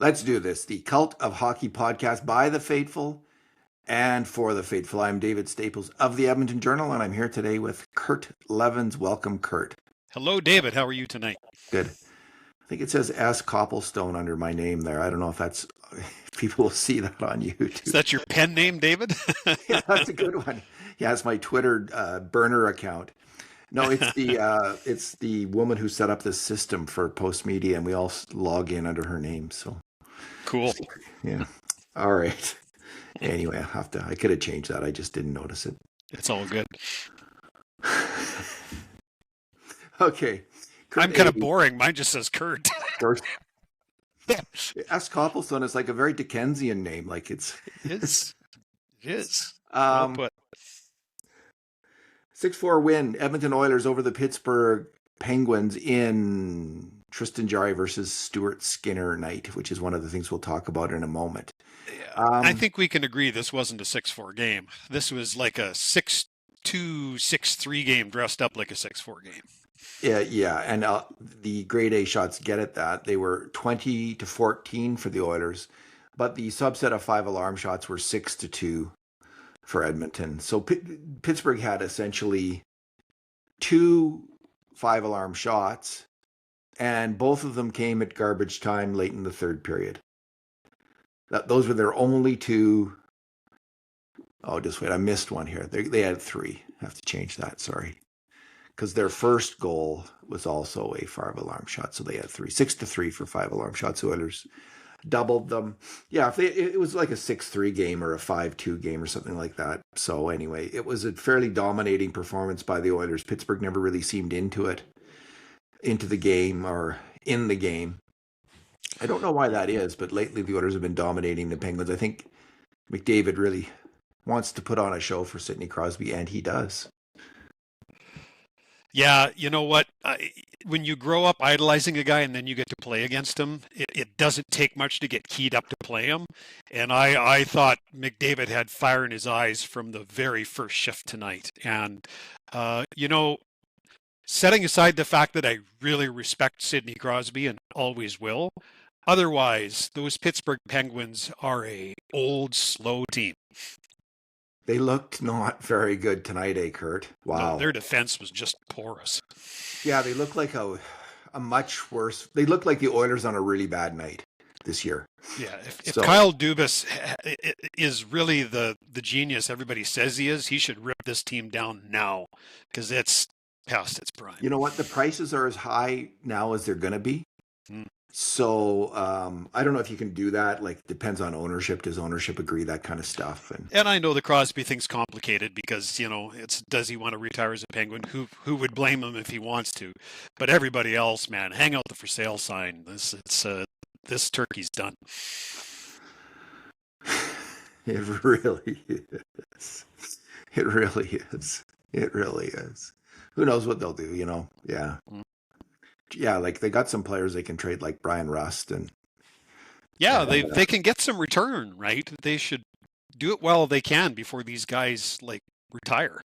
Let's do this. The Cult of Hockey podcast by the faithful and for the faithful. I'm David Staples of the Edmonton Journal, and I'm here today with Kurt Leavins. Welcome, Kurt. Hello, David. How are you tonight? Good. I think it says S. Copplestone under my name there. I don't know if people will see that on YouTube. Is that your pen name, David? Yeah, that's a good one. Yeah, it's my Twitter burner account. No, it's the woman who set up this system for Post Media, and we all log in under her name. So cool. Yeah. All right. Anyway, I could have changed that. I just didn't notice it. It's all good. Okay. Kurt, I'm kind of boring. Mine just says Kurt. Kurt. S. Copplestone is like a very Dickensian name. Like it is. It is. 6-4 win. Edmonton Oilers over the Pittsburgh Penguins in Tristan Jarry versus Stuart Skinner night, which is one of the things we'll talk about in a moment. I think we can agree this wasn't a 6-4 game. This was like a 6-2, 6-3 game dressed up like a 6-4 game. Yeah, and the grade A shots get at that. They were 20-14 for the Oilers, but the subset of 5 alarm shots were 6-2 for Edmonton. So Pittsburgh had essentially 2 5-alarm shots, and both of them came at garbage time late in the third period. Those were their only 2. Oh, just wait, I missed one here. They had 3. I have to change that, sorry. Because their first goal was also a 5-alarm shot, so they had 3. 6-3 for 5-alarm shots. Oilers doubled them. Yeah, it was like a 6-3 game or a 5-2 game or something like that. So anyway, it was a fairly dominating performance by the Oilers. Pittsburgh never really seemed into the game or in the game. I don't know why that is, but lately the Oilers have been dominating the Penguins. I think McDavid really wants to put on a show for Sidney Crosby, and he does. Yeah, you know what? When you grow up idolizing a guy and then you get to play against him, it doesn't take much to get keyed up to play him. And I thought McDavid had fire in his eyes from the very first shift tonight. And, setting aside the fact that I really respect Sidney Crosby and always will, otherwise, those Pittsburgh Penguins are a old, slow team. They looked not very good tonight, Kurt? Wow. No, their defense was just porous. Yeah, they looked like a much worse. They looked like the Oilers on a really bad night this year. Yeah, if Kyle Dubas is really the genius everybody says he is, he should rip this team down now because it's past its prime. You know what? The prices are as high now as they're going to be. So I don't know if you can do that. Like, depends on ownership. Does ownership agree? That kind of stuff. And I know the Crosby thing's complicated because it's does he want to retire as a Penguin? Who would blame him if he wants to? But everybody else, man, hang out the for sale sign. This turkey's done. It really is. It really is. It really is. Who knows what they'll do? Yeah. Yeah, like they got some players they can trade, like Brian Rust, and they can get some return, right? They should do it while they can before these guys retire.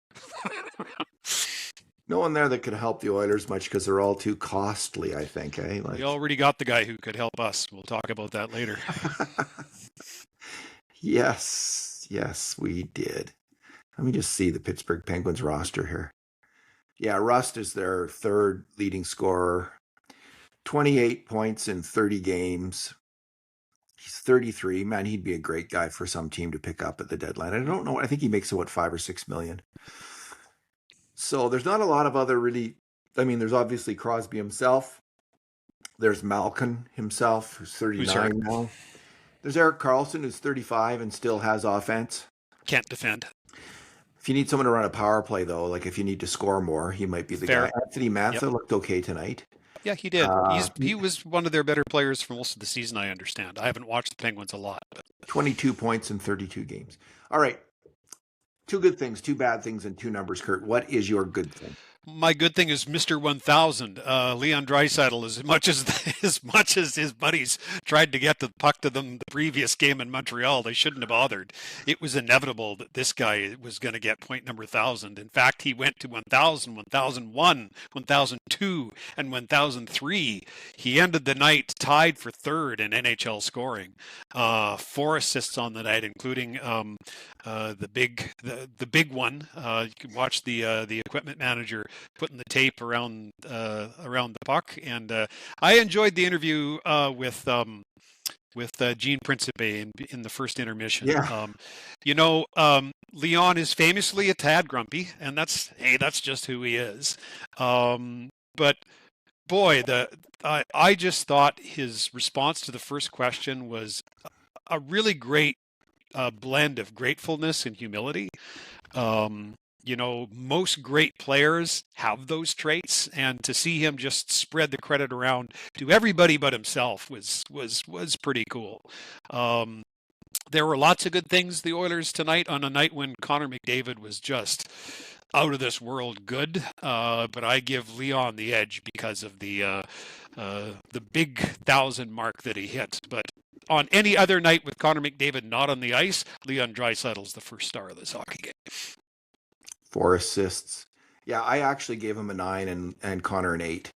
No one there that could help the Oilers much because they're all too costly, I think. We already got the guy who could help us. We'll talk about that later. Yes, we did. Let me just see the Pittsburgh Penguins roster here. Yeah, Rust is their third leading scorer. 28 points in 30 games. He's 33. Man, he'd be a great guy for some team to pick up at the deadline. I don't know. I think he makes $5 or $6 million. So there's not a lot of other really. I mean, there's obviously Crosby himself. There's Malkin himself, who's 39 now. There's Erik Karlsson, who's 35 and still has offense. Can't defend. If you need someone to run a power play, though, like if you need to score more, he might be the guy. Anthony Mantha looked okay tonight. Yeah, he did. He was one of their better players for most of the season, I understand. I haven't watched the Penguins a lot. But 22 points in 32 games. All right. 2 good things, 2 bad things, and 2 numbers, Kurt. What is your good thing? My good thing is Mr. 1000, Leon Draisaitl. As much as his buddies tried to get the puck to them the previous game in Montreal, they shouldn't have bothered. It was inevitable that this guy was going to get point number 1,000. In fact, he went to 1,000, 1,001, 1,002, and 1,003. He ended the night tied for third in NHL scoring. 4 assists on the night, including the big one. You can watch the equipment manager putting the tape around the puck, and I enjoyed the interview with Gene Principe in the first intermission. Yeah. Leon is famously a tad grumpy, and that's just who he is. But boy, I just thought his response to the first question was a really great blend of gratefulness and humility. Most great players have those traits, and to see him just spread the credit around to everybody but himself was pretty cool. There were lots of good things the Oilers tonight on a night when Connor McDavid was just out of this world good. But I give Leon the edge because of the big 1,000 mark that he hit. But on any other night with Connor McDavid not on the ice, Leon Draisaitl's the first star of this hockey game. 4 assists. Yeah, I actually gave him a 9 and Connor an 8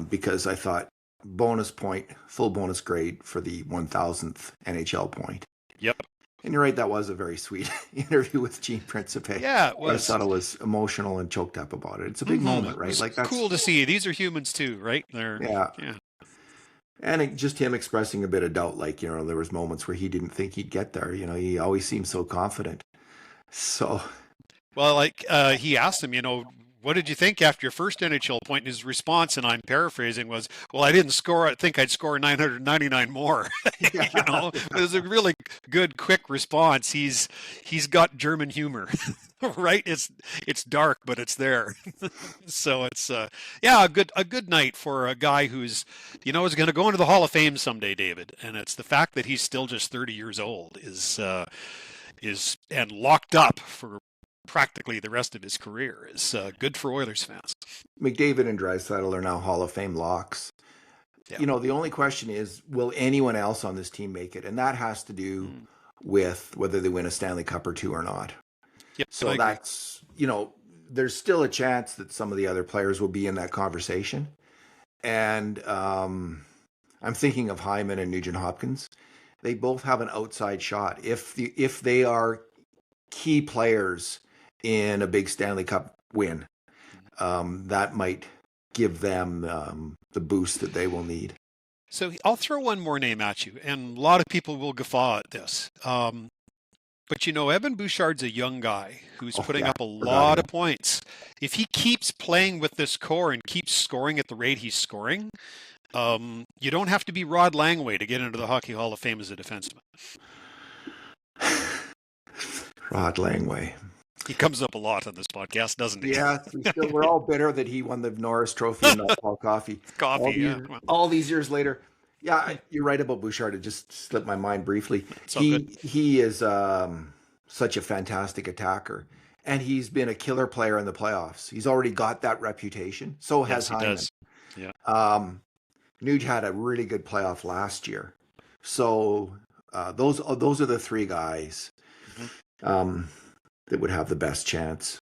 because I thought bonus point, full bonus grade for the 1,000th NHL point. Yep. And you're right, that was a very sweet interview with Gene Principe. Yeah, it was. I thought it was emotional and choked up about it. It's a big moment, right? Like that's cool to see. These are humans too, right? Yeah. And just him expressing a bit of doubt, like, there was moments where he didn't think he'd get there. He always seemed so confident. So, well, he asked him, what did you think after your first NHL point? And his response, and I'm paraphrasing, was, "Well, I didn't score. I think I'd score 999 more." It was a really good, quick response. He's got German humor, right? It's dark, but it's there. So it's a good night for a guy who's is going to go into the Hall of Fame someday, David. And it's the fact that he's still just 30 years old is and locked up for practically the rest of his career is good for Oilers fans. McDavid and Draisaitl are now Hall of Fame locks. Yeah. The only question is, will anyone else on this team make it? And that has to do with whether they win a Stanley Cup or 2 or not. Yep, so that's, there's still a chance that some of the other players will be in that conversation. And I'm thinking of Hyman and Nugent Hopkins. They both have an outside shot. If they are key players in a big Stanley Cup win, that might give them the boost that they will need. So I'll throw one more name at you, and a lot of people will guffaw at this. But Evan Bouchard's a young guy who's putting up a lot of points. If he keeps playing with this core and keeps scoring at the rate he's scoring, you don't have to be Rod Langway to get into the Hockey Hall of Fame as a defenseman. Rod Langway. He comes up a lot on this podcast, doesn't he? Yeah, we're all bitter that he won the Norris Trophy and not Paul Coffey. All these years later. Yeah, you're right about Bouchard. It just slipped my mind briefly. He is such a fantastic attacker, and he's been a killer player in the playoffs. He's already got that reputation. So has Hyman. Yeah. Nuge had a really good playoff last year. So those are the 3 guys that would have the best chance.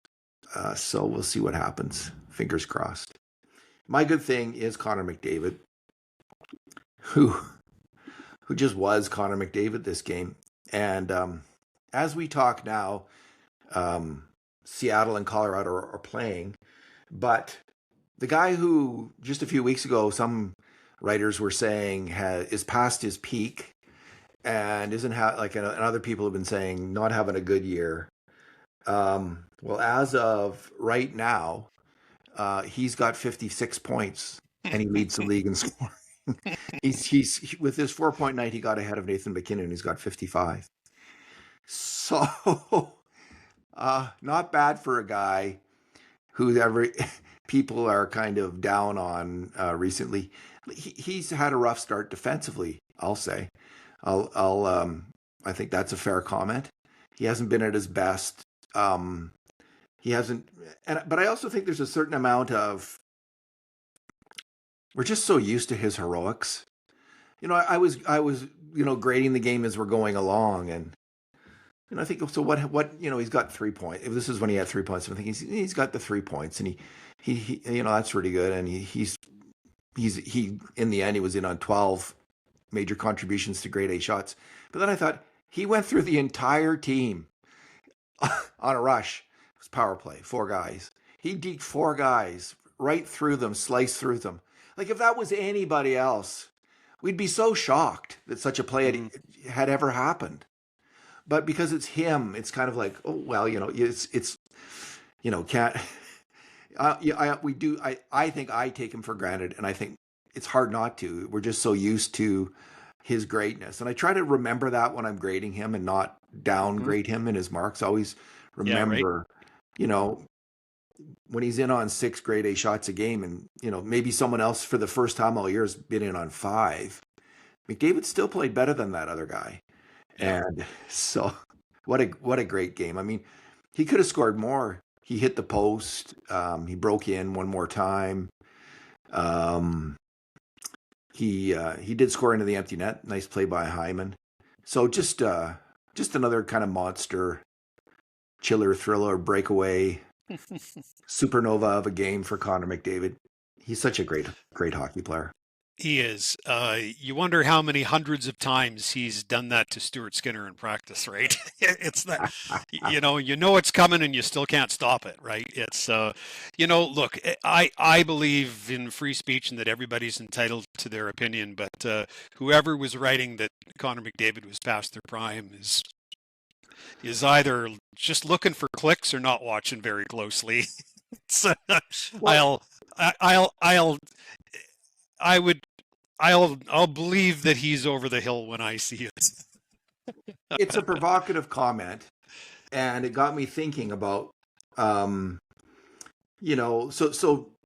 So we'll see what happens. Fingers crossed. My good thing is Connor McDavid, who just was Connor McDavid this game. And as we talk now, Seattle and Colorado are playing. But the guy who just a few weeks ago, some writers were saying is past his peak and isn't and other people have been saying not having a good year. Well, as of right now, he's got 56 points and he leads the league in scoring. He's with his 4-point night, he got ahead of Nathan McKinnon. He's got 55. So, not bad for a guy who people are kind of down on recently. He's had a rough start defensively, I'll say. I think that's a fair comment. He hasn't been at his best. he hasn't. But I also think there's a certain amount of we're just so used to his heroics. I was grading the game as we're going along, and I think so. What he's got 3 points. If this is when he had 3 points, I think he's got the 3 points, and he that's really good, and he in the end he was in on 12 major contributions to grade A shots. But then I thought he went through the entire team on a rush. It was power play, 4 guys. He deked 4 guys right through them, sliced through them. Like if that was anybody else, we'd be so shocked that such a play had ever happened. But because it's him, it's kind of like, oh well, it's can't. I think I take him for granted, and I think it's hard not to. We're just so used to his greatness, and I try to remember that when I'm grading him and not downgrade him in his marks. I always remember, when he's in on 6 grade A shots a game, and maybe someone else for the first time all year has been in on 5. McDavid still played better than that other guy, and so what a great game. I mean, he could have scored more. He hit the post. He broke in one more time. He did score into the empty net. Nice play by Hyman. So just another kind of monster, chiller, thriller, breakaway, supernova of a game for Connor McDavid. He's such a great hockey player. He is. You wonder how many hundreds of times he's done that to Stuart Skinner in practice, right? It's that, it's coming and you still can't stop it, right? It's, look, I believe in free speech and that everybody's entitled to their opinion, but whoever was writing that Connor McDavid was past their prime is either just looking for clicks or not watching very closely. So, I'll believe that he's over the hill when I see it. It's a provocative comment, and it got me thinking about, so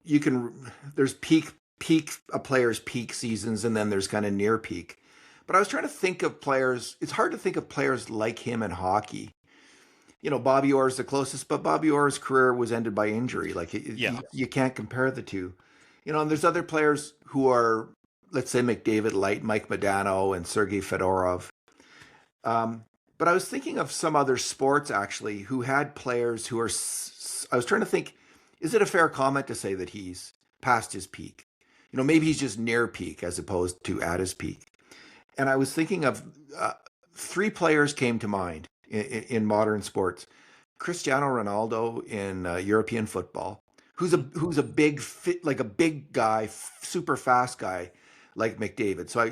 you can, there's peak a player's peak seasons, and then there's kind of near peak. But I was trying to think of players. It's hard to think of players like him in hockey. Bobby Orr is the closest, but Bobby Orr's career was ended by injury. Like you can't compare the two. And there's other players who are, let's say, McDavid light, Mike Modano and Sergei Fedorov. But I was thinking of some other sports, actually, who had players who are, I was trying to think, is it a fair comment to say that he's past his peak? Maybe he's just near peak as opposed to at his peak. And I was thinking of 3 players came to mind in modern sports. Cristiano Ronaldo in European football, who's a big fit, like a big guy, super fast guy, like McDavid. So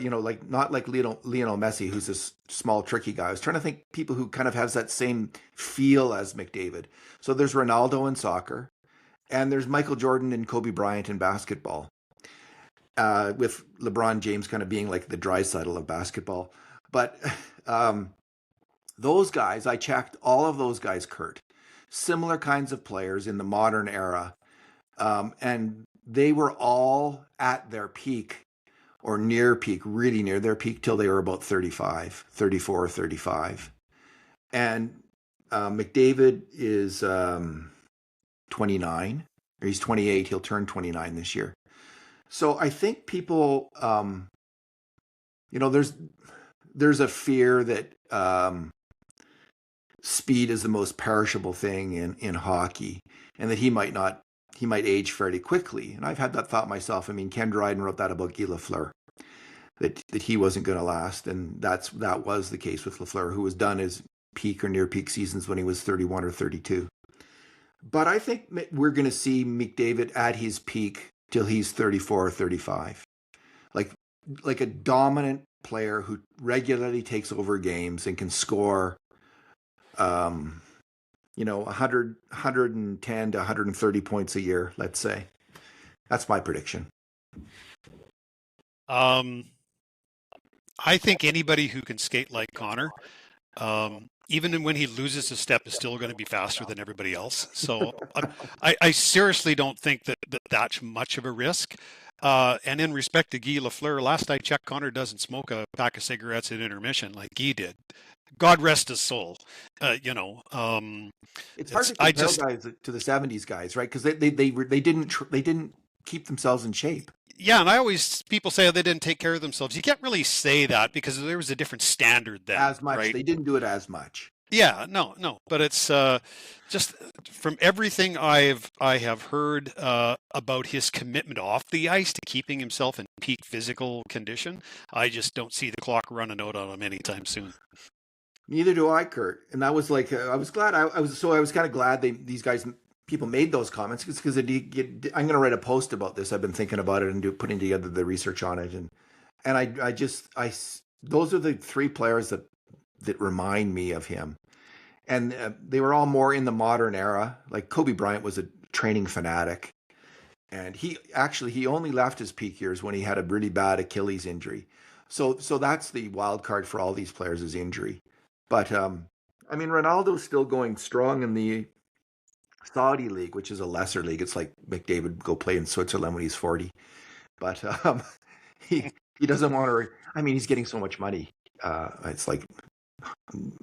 not like Lionel Messi, who's this small, tricky guy. I was trying to think people who kind of has that same feel as McDavid. So there's Ronaldo in soccer, and there's Michael Jordan and Kobe Bryant in basketball, with LeBron James kind of being like the Draisaitl of basketball. But those guys, I checked all of those guys, Kurt, similar kinds of players in the modern era. And they were all at their peak or near peak, really near their peak, till they were about 34 or 35. And McDavid is 29, or he's 28. He'll turn 29 this year. So I think people, there's a fear that speed is the most perishable thing in hockey, and that he might age fairly quickly. And I've had that thought myself. I mean, Ken Dryden wrote that about Guy Lafleur, that he wasn't going to last. And that was the case with Lafleur, who was done his peak or near peak seasons when he was 31 or 32. But I think we're going to see McDavid at his peak till he's 34 or 35. Like a dominant player who regularly takes over games and can score 110 to 130 points a year, let's say. That's my prediction. I think anybody who can skate like Connor, even when he loses a step, is still going to be faster than everybody else. So I seriously don't think that's much of a risk. And in respect to Guy Lafleur, last I checked, Connor doesn't smoke a pack of cigarettes at intermission like Guy did. God rest his soul. It's hard to compare guys to the '70s guys, right? Because they didn't keep themselves in shape. Yeah, and people say they didn't take care of themselves. You can't really say that because there was a different standard then, As much, right? they didn't do it as much. Yeah, no, but it's just from everything I have heard about his commitment off the ice to keeping himself in peak physical condition. I just don't see the clock running out on him anytime soon. Neither do I, Kurt. And that was like I was glad I was kind of glad these people made those comments because I'm going to write a post about this. I've been thinking about it and putting together the research on it, and I those are the three players that remind me of him, and they were all more in the modern era. Like Kobe Bryant was a training fanatic, and he only left his peak years when he had a really bad Achilles injury. So that's the wild card for all these players is injury. But I mean, Ronaldo's still going strong in the Saudi league, which is a lesser league. It's like McDavid go play in Switzerland when he's 40. But he doesn't want to. I mean, he's getting so much money. It's like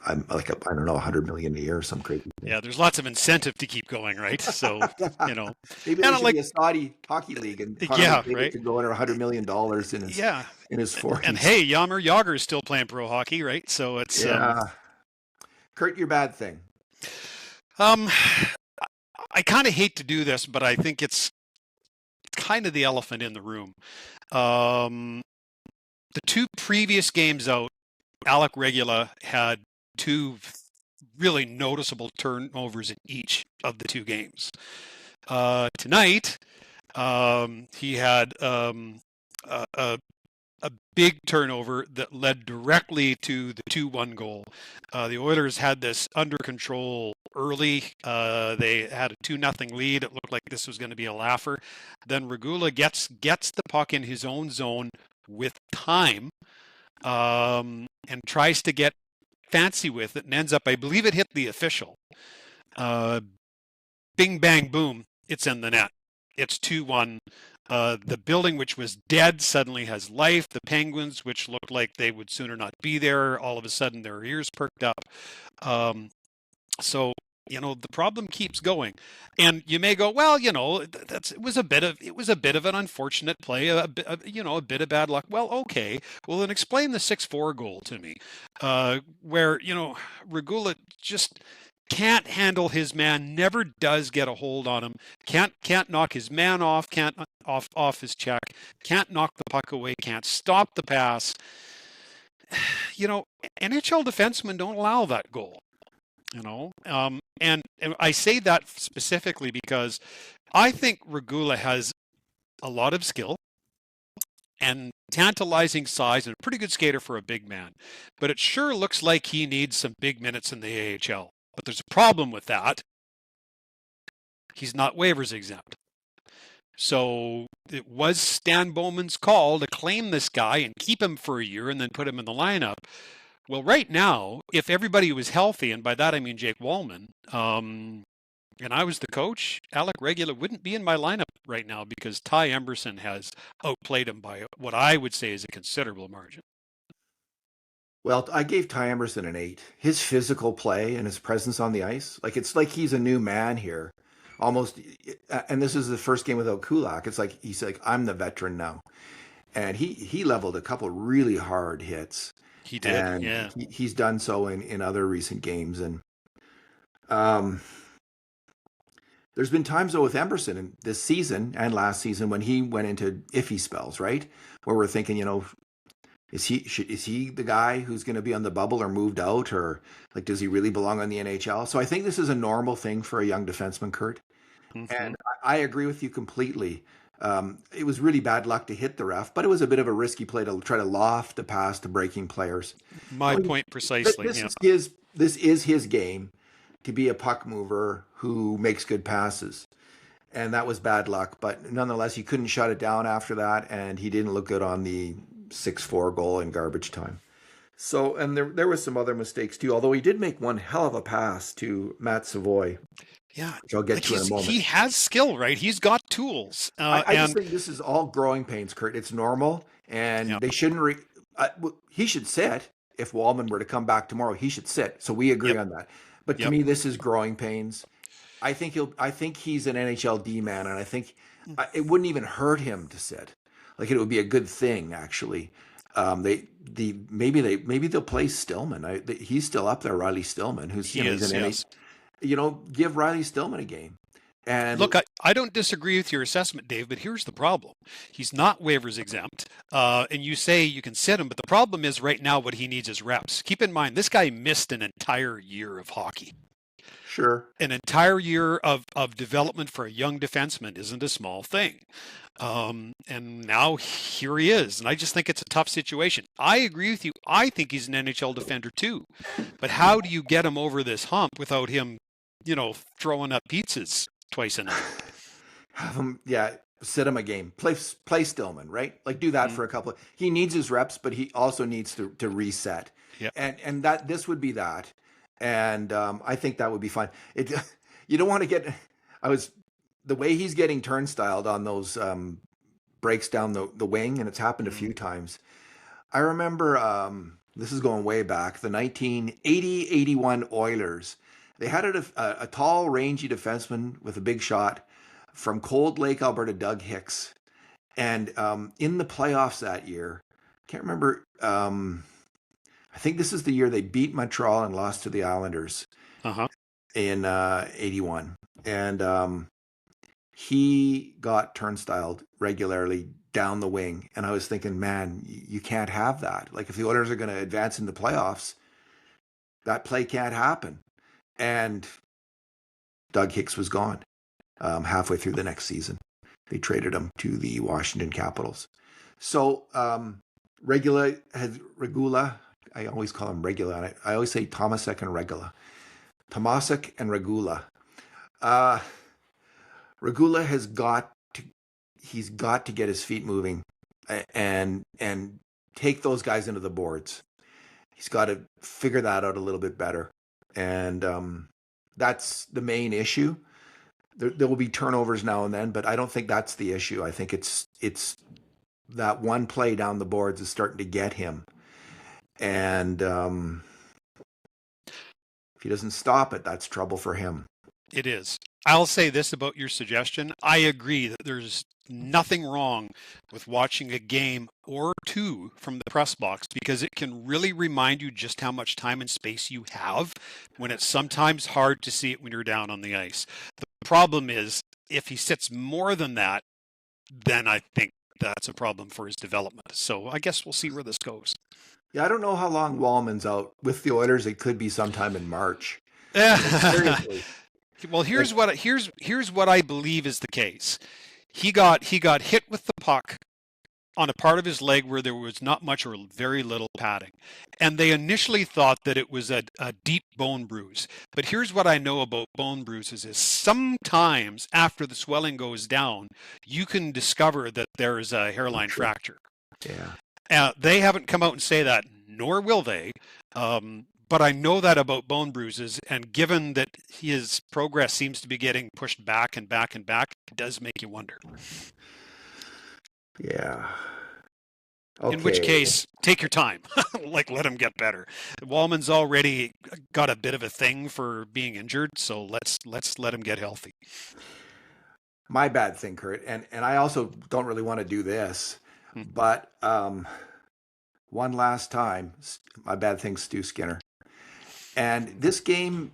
I don't know, 100 million a year or some crazy thing. Yeah, there's lots of incentive to keep going, right? So maybe there should be a Saudi hockey league, and right, could go under $100 million in his 40s. And hey, Jaromir Jagr is still playing pro hockey, right? So it's Kurt, your bad thing. I kind of hate to do this, but I think it's kind of the elephant in the room. The two previous games out, Alec Regula had two really noticeable turnovers in each of the two games. Tonight, he had a big turnover that led directly to the 2-1 goal. The Oilers had this under control early. They had a 2-0 lead. It looked like this was going to be a laugher. Then Regula gets the puck in his own zone with time, and tries to get fancy with it and ends up, I believe it hit the official. Bing, bang, boom, it's in the net. It's 2-1. The building, which was dead, suddenly has life. The Penguins, which looked like they would sooner not be there, all of a sudden their ears perked up. So the problem keeps going, and you may go, well, it was a bit of an unfortunate play, a bit of bad luck. Well, okay, well then explain the 6-4 goal to me, where Regula just can't handle his man, never does get a hold on him, can't knock his man off, can't off his check, can't knock the puck away, can't stop the pass. NHL defensemen don't allow that goal. And I say that specifically because I think Regula has a lot of skill and tantalizing size and a pretty good skater for a big man. But it sure looks like he needs some big minutes in the AHL. But there's a problem with that. He's not waivers exempt. So it was Stan Bowman's call to claim this guy and keep him for a year and then put him in the lineup. Well, right now, if everybody was healthy, and by that I mean Jake Wallman, and I was the coach, Alec Regula wouldn't be in my lineup right now because Ty Emberson has outplayed him by what I would say is a considerable margin. Well, I gave Ty Emberson an 8. His physical play and his presence on the ice, it's like he's a new man here, almost. And this is the first game without Kulak. It's like he's like, I'm the veteran now, and he leveled a couple really hard hits. He did, and yeah. He's done so in other recent games, and there's been times though with Emberson in this season and last season when he went into iffy spells, right, where we're thinking, is he the guy who's going to be on the bubble or moved out, or like does he really belong on the NHL? So I think this is a normal thing for a young defenseman, Kurt, and I agree with you completely. It was really bad luck to hit the ref, but it was a bit of a risky play to try to loft the pass to breaking players. My point precisely. This is his game, to be a puck mover who makes good passes. And that was bad luck, but nonetheless, he couldn't shut it down after that, and he didn't look good on the 6-4 goal in garbage time. So, and there was some other mistakes too, although he did make one hell of a pass to Matt Savoy. Yeah, which I'll get to in a moment. He has skill, right? He's got tools. I just think this is all growing pains, Kurt. It's normal, and they shouldn't. He should sit. if Wallman were to come back tomorrow, he should sit. So we agree Yep. on that. But to Yep. me, this is growing pains. I think he's an NHL D man, and I think it wouldn't even hurt him to sit. Like it would be a good thing, actually. Maybe they'll play Stillman. He's still up there, Riley Stillman, who's He he's is, an yes. give Riley Stillman a game. And Look, I don't disagree with your assessment, Dave, but here's the problem. He's not waivers exempt. And you say you can sit him, but the problem is right now what he needs is reps. Keep in mind, this guy missed an entire year of hockey. sure, An entire year of development for a young defenseman isn't a small thing. And now here he is. And I just think it's a tough situation. I agree with you. I think he's an NHL defender too. But how do you get him over this hump without him, throwing up pizzas twice a night? have him, yeah, sit him a game. Play Stillman, right? Like do that for a couple. He needs his reps, but he also needs to reset. Yeah. And that this would be that. And I think that would be fine. You don't want to get. The way he's getting turnstiled on those breaks down the wing, and it's happened a few times. I remember this is going way back, the 1980-81 Oilers. They had a tall, rangy defenseman with a big shot from Cold Lake, Alberta, Doug Hicks. And in the playoffs that year, can't remember. I think this is the year they beat Montreal and lost to the Islanders in 81. And he got turnstiled regularly down the wing. And I was thinking, man, you can't have that. Like if the Oilers are going to advance in the playoffs, that play can't happen. And Doug Hicks was gone halfway through the next season. They traded him to the Washington Capitals. So Regula, I always call him Regula. I always say Tomasek and Regula. Tomasek and Regula. Regula he's got to get his feet moving and take those guys into the boards. He's got to figure that out a little bit better. And that's the main issue. There will be turnovers now and then, but I don't think that's the issue. I think it's that one play down the boards is starting to get him. And if he doesn't stop it, that's trouble for him. It is. I'll say this about your suggestion. I agree that there's nothing wrong with watching a game or two from the press box because it can really remind you just how much time and space you have when it's sometimes hard to see it when you're down on the ice. The problem is if he sits more than that, then I think that's a problem for his development. So I guess we'll see where this goes. Yeah, I don't know how long Wallman's out. With the Oilers, it could be sometime in March. Seriously. Well, here's what I believe is the case. He got hit with the puck on a part of his leg where there was not much or very little padding. And they initially thought that it was a deep bone bruise. But here's what I know about bone bruises is sometimes after the swelling goes down, you can discover that there is a hairline fracture. Yeah. They haven't come out and say that, nor will they. But I know that about bone bruises, and given that his progress seems to be getting pushed back and back and back, it does make you wonder. Yeah. Okay. In which case, take your time. Let him get better. Wallman's already got a bit of a thing for being injured, so let's let him get healthy. My bad thing, Kurt, and I also don't really want to do this, but one last time, my bad thing, Stu Skinner. And this game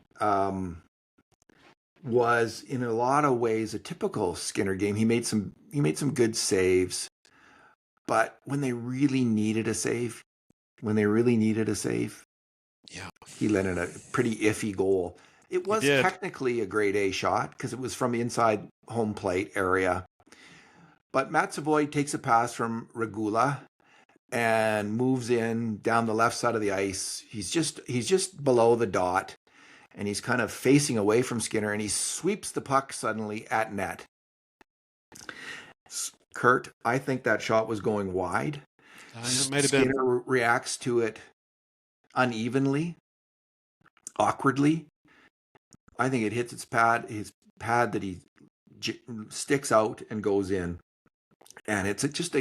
was in a lot of ways a typical Skinner game. He made some good saves, but when they really needed a save, yeah, he let in a pretty iffy goal. It was technically a grade A shot because it was from inside home plate area. But Matt Savoy takes a pass from Regula and moves in down the left side of the ice. He's just below the dot, and he's kind of facing away from Skinner, and he sweeps the puck suddenly at net. Kurt, I think that shot was going wide. It might have Skinner been. reacts to it unevenly, awkwardly. I think it hits his pad that he sticks out and goes in. And it's just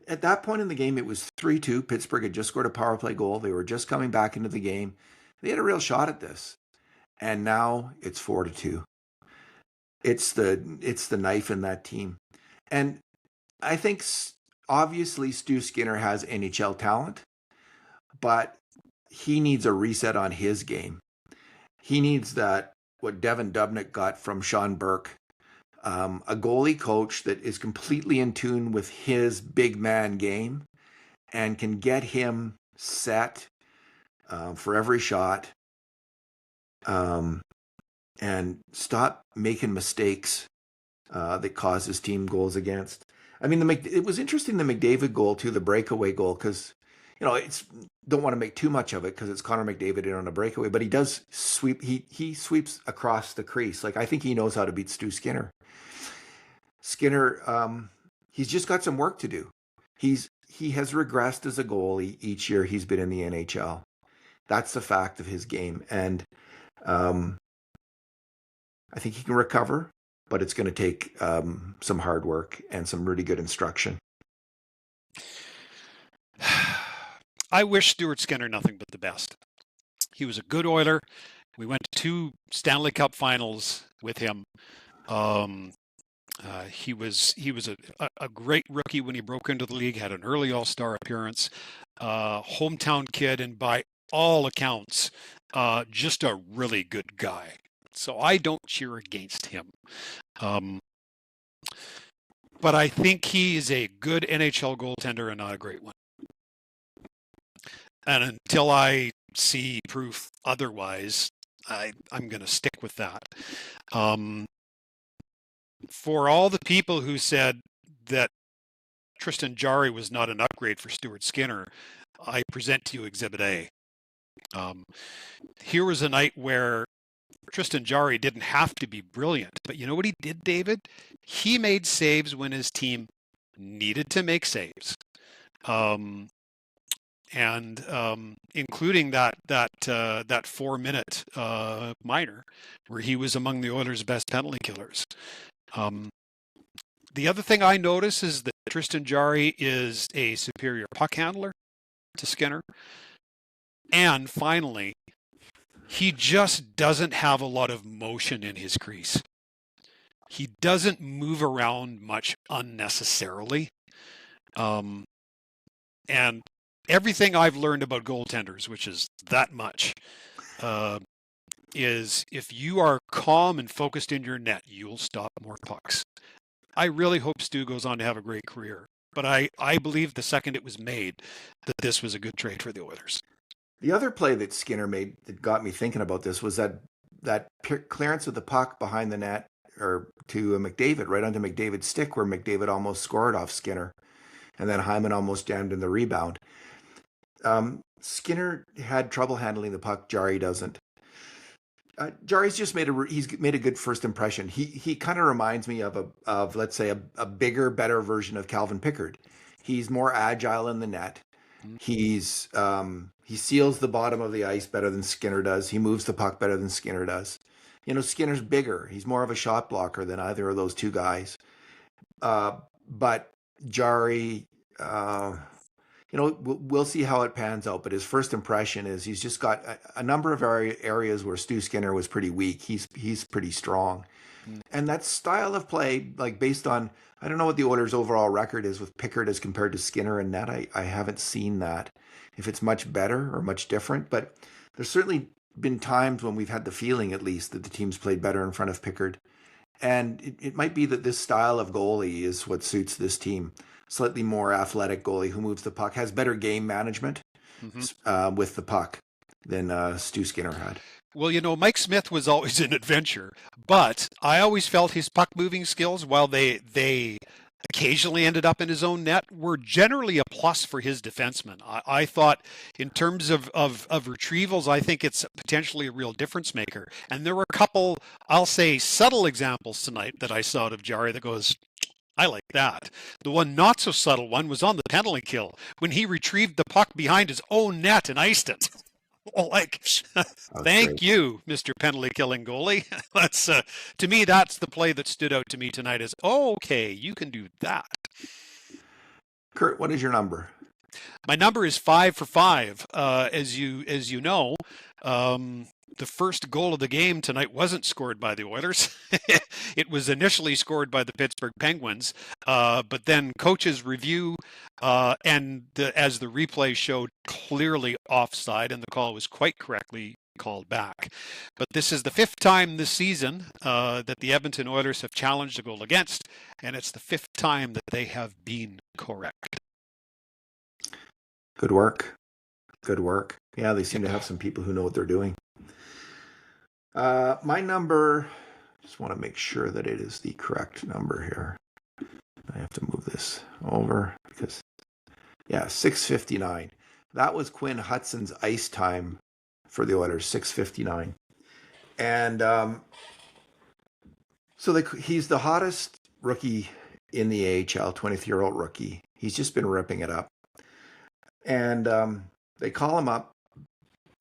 at that point in the game, it was 3-2. Pittsburgh had just scored a power play goal. They were just coming back into the game. They had a real shot at this. And now it's 4-2. It's the knife in that team. And I think obviously Stu Skinner has NHL talent, but he needs a reset on his game. He needs what Devin Dubnyk got from Sean Burke, a goalie coach that is completely in tune with his big man game and can get him set for every shot, and stop making mistakes that cause his team goals against. I mean, it was interesting, the McDavid goal too, the breakaway goal, because don't want to make too much of it because it's Connor McDavid in on a breakaway, but he does sweep. He sweeps across the crease. Like, I think he knows how to beat Stu Skinner. Skinner, he's just got some work to do. He has regressed as a goalie each year he's been in the NHL. That's the fact of his game, and I think he can recover, but it's going to take some hard work and some really good instruction. I wish Stuart Skinner nothing but the best. He was a good Oiler. We went to 2 Stanley Cup finals with him. He was a great rookie when he broke into the league, had an early All-Star appearance, hometown kid, and by all accounts, just a really good guy. So I don't cheer against him. But I think he is a good NHL goaltender and not a great one. And until I see proof otherwise, I'm going to stick with that. For all the people who said that Tristan Jarry was not an upgrade for Stuart Skinner, I present to you Exhibit A. Here was a night where Tristan Jarry didn't have to be brilliant, but you know what he did, David? He made saves when his team needed to make saves. And including that 4-minute minor where he was among the Oilers' best penalty killers. The other thing I notice is that Tristan Jarry is a superior puck handler to Skinner. And finally, he just doesn't have a lot of motion in his crease. He doesn't move around much unnecessarily. And everything I've learned about goaltenders, which is that much, is if you are calm and focused in your net, you'll stop more pucks. I really hope Stu goes on to have a great career. But I believe the second it was made that this was a good trade for the Oilers. The other play that Skinner made that got me thinking about this was that clearance of the puck behind the net, or to McDavid, right onto McDavid's stick, where McDavid almost scored off Skinner. And then Hyman almost jammed in the rebound. Skinner had trouble handling the puck. Jarry doesn't. Jarry's just made a good first impression. He kind of reminds me of let's say a bigger, better version of Calvin Pickard. He's more agile in the net. He seals the bottom of the ice better than Skinner does. He moves the puck better than Skinner does. Skinner's bigger. He's more of a shot blocker than either of those two guys. But Jarry, we'll see how it pans out. But his first impression is he's just got a number of areas where Stu Skinner was pretty weak. He's pretty strong. And that style of play, like based on, I don't know what the Oilers' overall record is with Pickard as compared to Skinner and net. I haven't seen that, if it's much better or much different. But there's certainly been times when we've had the feeling, at least, that the team's played better in front of Pickard. And it might be that this style of goalie is what suits this team. Slightly more athletic goalie who moves the puck, has better game management with the puck than Stu Skinner had. Well, Mike Smith was always an adventure, but I always felt his puck moving skills, while they occasionally ended up in his own net, were generally a plus for his defensemen. I thought in terms of retrievals, I think it's potentially a real difference maker. And there were a couple, I'll say, subtle examples tonight that I saw out of Jarry that goes, I like that. The one not so subtle one was on the penalty kill when he retrieved the puck behind his own net and iced it. Thank you, Mr. Penalty Killing Goalie. That's to me, that's the play that stood out to me tonight. Is okay, you can do that. Kurt, what is your number? My number is 5 for 5. As you know, the first goal of the game tonight wasn't scored by the Oilers. It was initially scored by the Pittsburgh Penguins, but then coaches review as the replay showed, clearly offside, and the call was quite correctly called back. But this is the 5th time this season that the Edmonton Oilers have challenged a goal against, and it's the 5th time that they have been correct. Good work. Good work. Yeah, they seem to have some people who know what they're doing. My number, just want to make sure that it is the correct number here. I have to move this over because, 6:59. That was Quinn Hudson's ice time for the Oilers, 6:59. And he's the hottest rookie in the AHL, 20-year-old rookie. He's just been ripping it up. And they call him up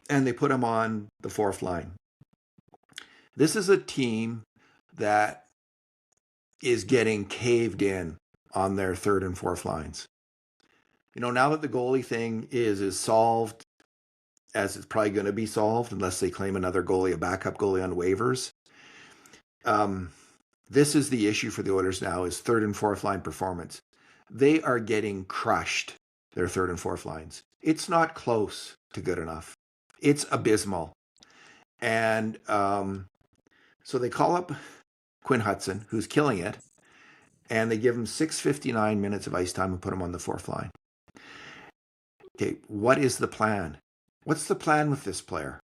and they put him on the 4th line. This is a team that is getting caved in on their 3rd and 4th lines. Now that the goalie thing is solved, as it's probably going to be solved unless they claim another goalie, a backup goalie on waivers. This is the issue for the Oilers now, is 3rd and 4th line performance. They are getting crushed, their 3rd and 4th lines. It's not close to good enough. It's abysmal. And so they call up Quinn Hudson, who's killing it, and they give him 6:59 minutes of ice time and put him on the 4th line. Okay, what is the plan? What's the plan with this player?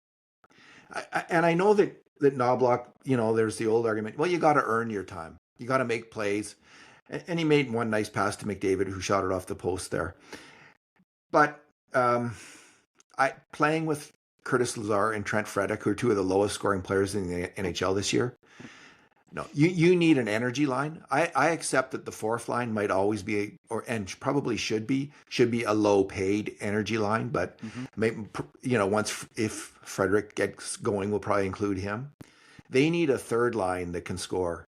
I know that Knobloch, there's the old argument, well, you got to earn your time. You got to make plays. And he made one nice pass to McDavid, who shot it off the post there. But playing with Curtis Lazar and Trent Frederick, who are 2 of the lowest scoring players in the NHL this year, no, you need an energy line. I accept that the 4th line might always be, and probably should be a low paid energy line. But maybe, if Frederick gets going, we'll probably include him. They need a 3rd line that can score,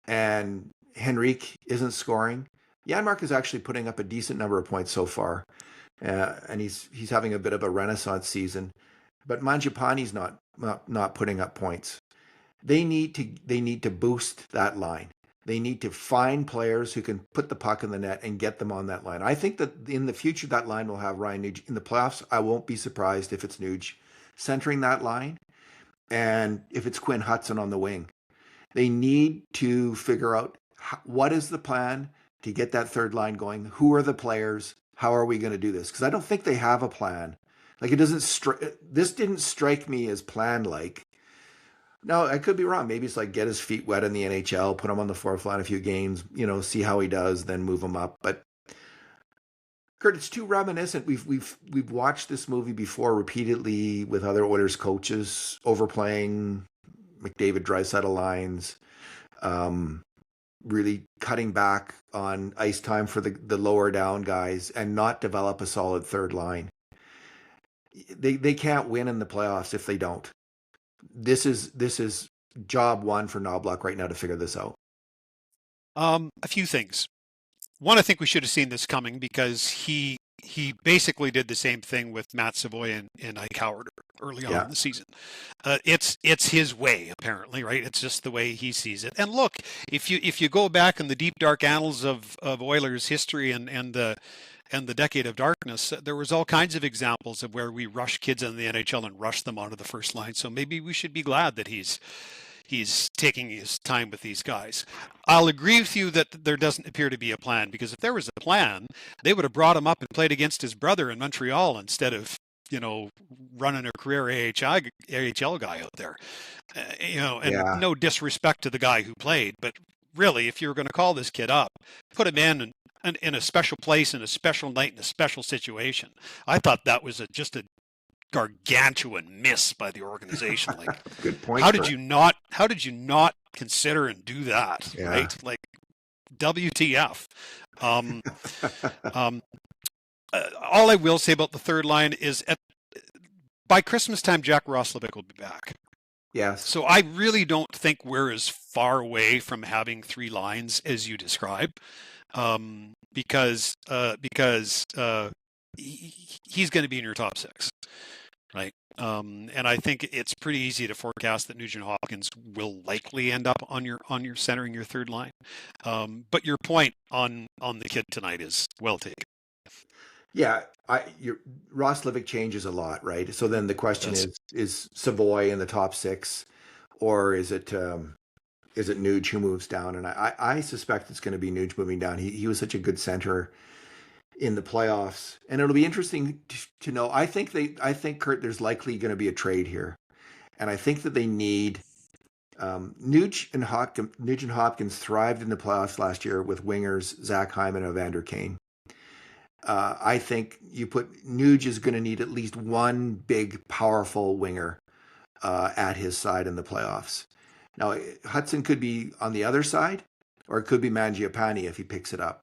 and Henrique isn't scoring. Janmark is actually putting up a decent number of points so far, and he's having a bit of a renaissance season. But Mangiapane's not putting up points. They need to boost that line. They need to find players who can put the puck in the net and get them on that line. I think that in the future that line will have Ryan Nuge. In the playoffs, I won't be surprised if it's Nuge centering that line, and if it's Quinn Hudson on the wing. They need to figure out what is the plan to get that 3rd line going. Who are the players? How are we going to do this? Because I don't think they have a plan. Like, this didn't strike me as plan-like. No, I could be wrong. Maybe it's like get his feet wet in the NHL, put him on the 4th line a few games, see how he does, then move him up. But Kurt, it's too reminiscent. We've watched this movie before repeatedly with other Oilers coaches overplaying McDavid Draisaitl lines, really cutting back on ice time for the lower down guys, and not develop a solid 3rd line. They can't win in the playoffs if they don't. This is job one for Knobloch right now to figure this out. A few things. One, I think we should have seen this coming, because he basically did the same thing with Matt Savoy and Ike Howard early on in the season. It's his way, apparently, right? It's just the way he sees it. And look, if you go back in the deep dark annals of Oilers history and the decade of darkness, there was all kinds of examples of where we rush kids in the NHL and rush them onto the 1st line. So maybe we should be glad that he's taking his time with these guys. I'll agree with you that there doesn't appear to be a plan, because if there was a plan, they would have brought him up and played against his brother in Montreal instead of, running a career AHL guy out there. No disrespect to the guy who played, but really, if you were going to call this kid up, put him in a special place, in a special night, in a special situation. I thought that was just a gargantuan miss by the organization. Like, good point. How did you not consider and do that? Yeah. Right? Like, WTF? All I will say about the 3rd line is by Christmas time, Jack Roslovic will be back. Yes. So I really don't think we're as far away from having three lines as you describe, because he's going to be in your top six, right? And I think it's pretty easy to forecast that Nugent Hopkins will likely end up on your centering your third line. But your point on the kid tonight is well taken. Yeah, Ross Livick changes a lot, right? So then the question That's is Savoy in the top six, or is it Nuge who moves down? And I suspect it's going to be Nuge moving down. He was such a good center in the playoffs, and it'll be interesting to know. I think Kurt, there's likely going to be a trade here, and I think that they need Nugent Hopkins thrived in the playoffs last year with wingers Zach Hyman and Evander Kane. I think you put Nuge is going to need at least one big, powerful winger at his side in the playoffs. Now, Hudson could be on the other side, or it could be Mangiapane if he picks it up.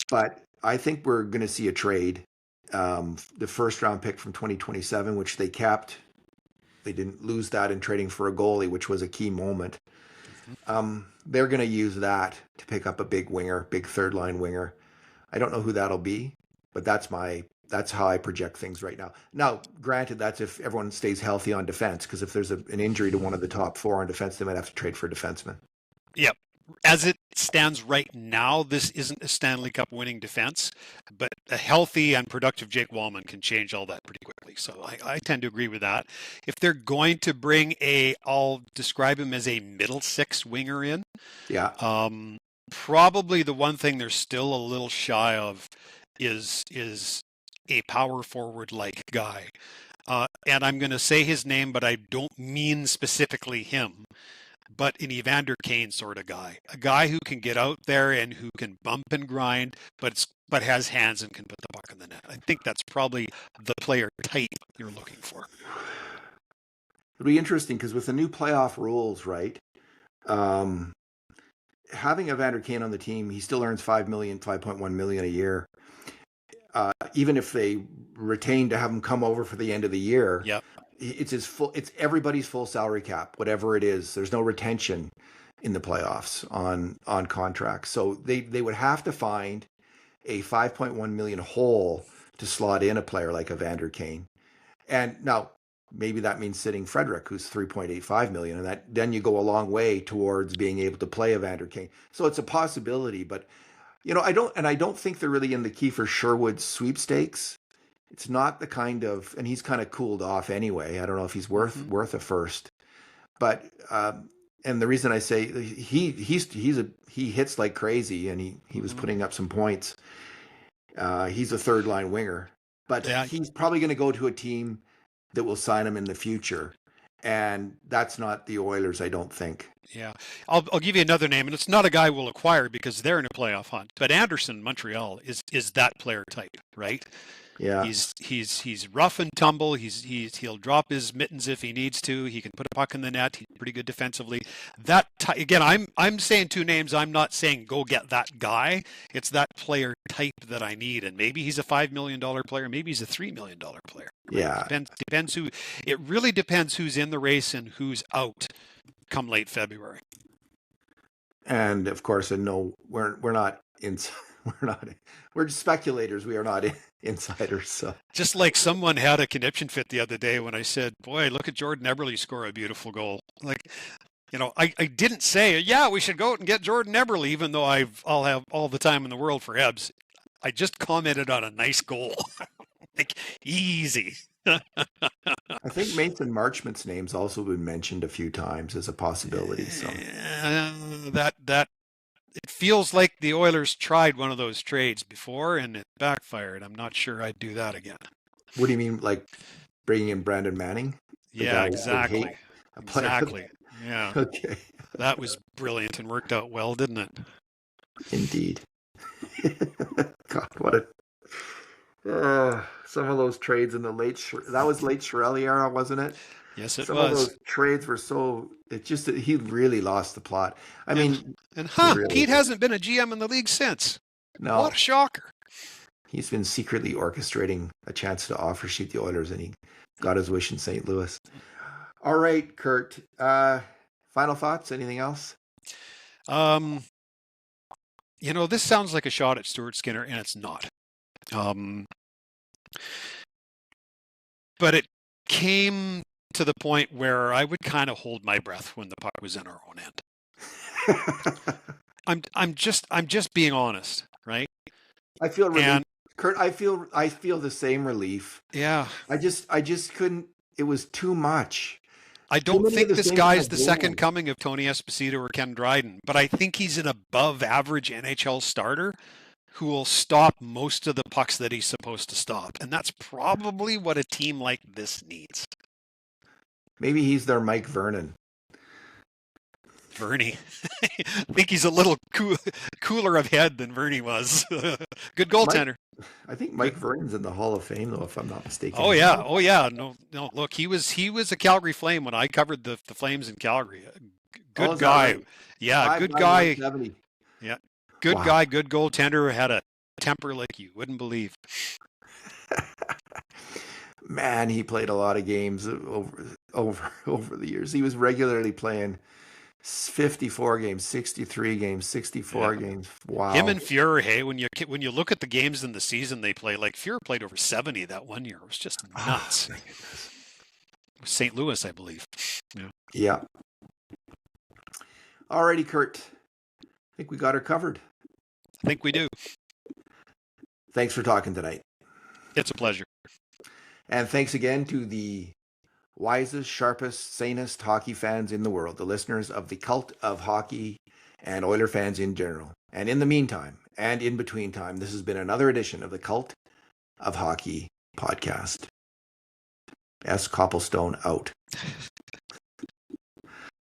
But I think we're going to see a trade. The first round pick from 2027, which they capped. They didn't lose that in trading for a goalie, which was a key moment. They're going to use that to pick up a big winger, big third line winger. I don't know who that'll be, but that's how I project things right now. Now, granted, that's if everyone stays healthy on defense, because if there's an injury to one of the top four on defense, they might have to trade for a defenseman. Yep. As it stands right now, this isn't a Stanley Cup winning defense, but a healthy and productive Jake Wallman can change all that pretty quickly. So I tend to agree with that. If they're going to bring I'll describe him as a middle six winger in. Yeah. Probably the one thing they're still a little shy of is a power forward like guy. And I'm going to say his name, but I don't mean specifically him, but an Evander Kane sort of guy, a guy who can get out there and who can bump and grind, but has hands and can put the puck in the net. I think that's probably the player type you're looking for. It'll be interesting because with the new playoff rules, right? Having Evander Kane on the team, he still earns $5.1 million a year. Even if they retain to have him come over for the end of the year, yep. It's everybody's full salary cap, whatever it is. There's no retention in the playoffs on contracts. So they would have to find a $5.1 million hole to slot in a player like Evander Kane. And now maybe that means sitting Frederick, who's $3.85 million, and then you go a long way towards being able to play Evander Kane. So it's a possibility, but I don't think they're really in the Kiefer Sherwood sweepstakes. It's not the kind of, and he's kind of cooled off anyway. I don't know if he's worth a first, but and the reason I say he hits like crazy, and he was putting up some points. He's a third line winger, but he's probably going to go to a team that will sign him in the future, and that's not the Oilers, I don't think. Yeah, I'll give you another name, and it's not a guy we'll acquire because they're in a playoff hunt. But Anderson, Montreal, is that player type, right? Yeah, he's rough and tumble. He'll drop his mittens if he needs to. He can put a puck in the net. He's pretty good defensively. Again, I'm saying two names. I'm not saying go get that guy. It's that player type that I need, and maybe he's a $5 million player. Maybe he's a $3 million player. Yeah, depends who. It really depends who's in the race and who's out come late February. And of course, no, we're not we're just speculators. We are not insiders. So just like someone had a conniption fit the other day when I said, "Boy, look at Jordan Eberle score a beautiful goal." Like, I didn't say, "Yeah, we should go out and get Jordan Eberle," even though I'll have all the time in the world for Ebs. I just commented on a nice goal. Like, easy. I think Mason Marchment's name's also been mentioned a few times as a possibility. So that it feels like the Oilers tried one of those trades before and it backfired. I'm not sure I'd do that again. What do you mean, like bringing in Brandon Manning? Yeah, exactly. Exactly. Yeah. Okay. That was brilliant and worked out well, didn't it? Indeed. God, what a some of those trades in the late Chiarelli era, wasn't it? Yes, it was. Some of those trades were he really lost the plot. I mean, Pete hasn't been a GM in the league since. No. What a shocker. He's been secretly orchestrating a chance to offer sheet the Oilers, and he got his wish in St. Louis. All right, Kurt. Final thoughts? Anything else? Um, this sounds like a shot at Stuart Skinner, and it's not. But it came to the point where I would kind of hold my breath when the puck was in our own end. I'm just being honest, right? I feel relief. And Kurt, I feel the same relief. yeah, I just couldn't. It was too much. I don't think this guy's the second goals. coming of Tony Esposito or Ken Dryden, but I think he's an above average NHL starter who will stop most of the pucks that he's supposed to stop. And that's probably what a team like this needs. Maybe he's their Mike Vernon. Vernie. I think he's a little cooler of head than Vernie was. Good goaltender. I think Mike Vernon's in the Hall of Fame, though, if I'm not mistaken. Oh yeah. No. Look, he was a Calgary Flame when I covered the Flames in Calgary. Good guy. Right? Yeah, good guy. Yeah, good guy. Good goaltender. Had a temper like you wouldn't believe. Man, he played a lot of games over the years. He was regularly playing 54 games, 63 games, 64 games. Wow. Him and Fuhrer, hey, when you look at the games in the season they play, like Fuhrer played over 70 that one year. It was just nuts. It was St. Louis, I believe. Yeah. Alrighty, Kurt. I think we got her covered. I think we do. Thanks for talking tonight. It's a pleasure. And thanks again to the wisest, sharpest, sanest hockey fans in the world, the listeners of the Cult of Hockey and Oiler fans in general. And in the meantime, and in between time, this has been another edition of the Cult of Hockey podcast. S. Copplestone out.